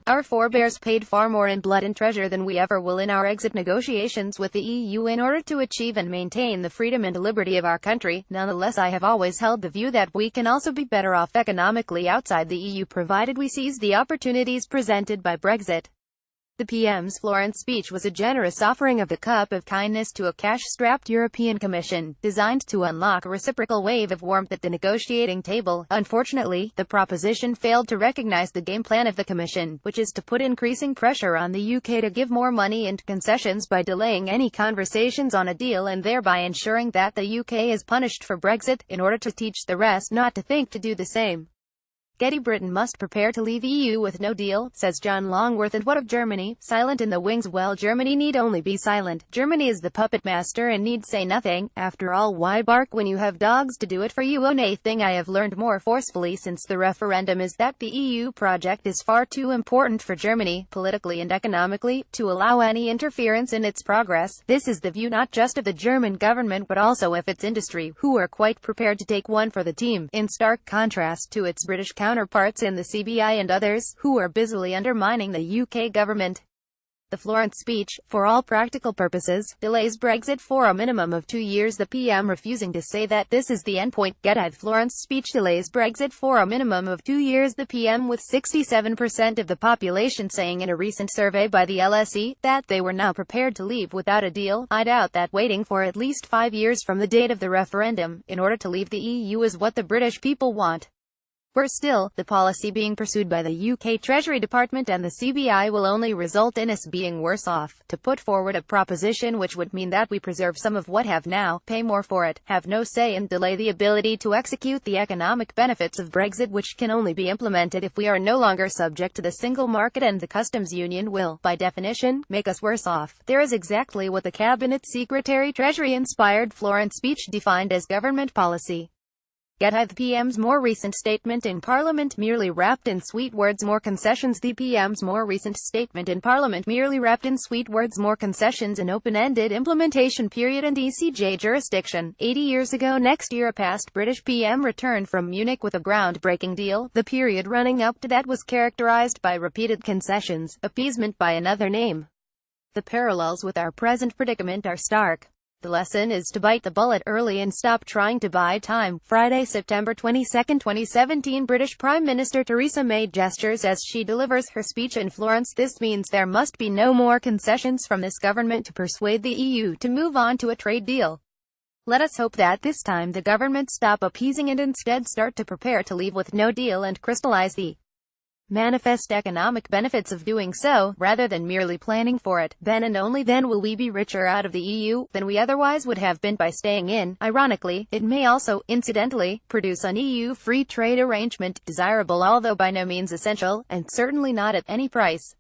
Our forebears paid far more in blood and treasure than we ever will in our exit negotiations with the EU in order to achieve and maintain the freedom and liberty of our country. Nonetheless, I have always held the view that we can also be better off economically outside the EU provided we seize the opportunities presented by Brexit. The PM's Florence speech was a generous offering of the cup of kindness to a cash-strapped European Commission, designed to unlock a reciprocal wave of warmth at the negotiating table. Unfortunately, the proposition failed to recognize the game plan of the Commission, which is to put increasing pressure on the UK to give more money and concessions by delaying any conversations on a deal and thereby ensuring that the UK is punished for Brexit, in order to teach the rest not to think to do the same. Getty Britain must prepare to leave EU with no deal, says John Longworth. And what of Germany? Silent in the wings? Well, Germany need only be silent. Germany is the puppet master and need say nothing. After all, why bark when you have dogs to do it for you? A thing I have learned more forcefully since the referendum is that the EU project is far too important for Germany, politically and economically, to allow any interference in its progress. This is the view not just of the German government but also of its industry, who are quite prepared to take one for the team, in stark contrast to its British counterparts in the CBI and others, who are busily undermining the UK government. The Florence speech, for all practical purposes, delays Brexit for a minimum of 2 years, the PM refusing to say that this is the endpoint. The Florence speech delays Brexit for a minimum of 2 years, the PM, with 67% of the population saying in a recent survey by the LSE that they were now prepared to leave without a deal. I doubt that waiting for at least 5 years from the date of the referendum, in order to leave the EU is what the British people want. Worse still, the policy being pursued by the UK Treasury Department and the CBI will only result in us being worse off. To put forward a proposition which would mean that we preserve some of what have now, pay more for it, have no say and delay the ability to execute the economic benefits of Brexit, which can only be implemented if we are no longer subject to the single market and the customs union, will, by definition, make us worse off. There is exactly what the Cabinet Secretary Treasury-inspired Florence speech defined as government policy. The PM's more recent statement in Parliament merely wrapped in sweet words, more concessions. The PM's more recent statement in Parliament merely wrapped in sweet words, more concessions, an open-ended implementation period and ECJ jurisdiction. 80 years ago next year, a past British PM returned from Munich with a groundbreaking deal. The period running up to that was characterized by repeated concessions, appeasement by another name. The parallels with our present predicament are stark. The lesson is to bite the bullet early and stop trying to buy time. Friday, September 22, 2017, British Prime Minister Theresa May gestures as she delivers her speech in Florence. This means there must be no more concessions from this government to persuade the EU to move on to a trade deal. Let us hope that this time the government stop appeasing and instead start to prepare to leave with no deal and crystallize the manifest economic benefits of doing so, rather than merely planning for it. Then and only then will we be richer out of the EU than we otherwise would have been by staying in. Ironically, it may also, incidentally, produce an EU free trade arrangement, desirable although by no means essential, and certainly not at any price.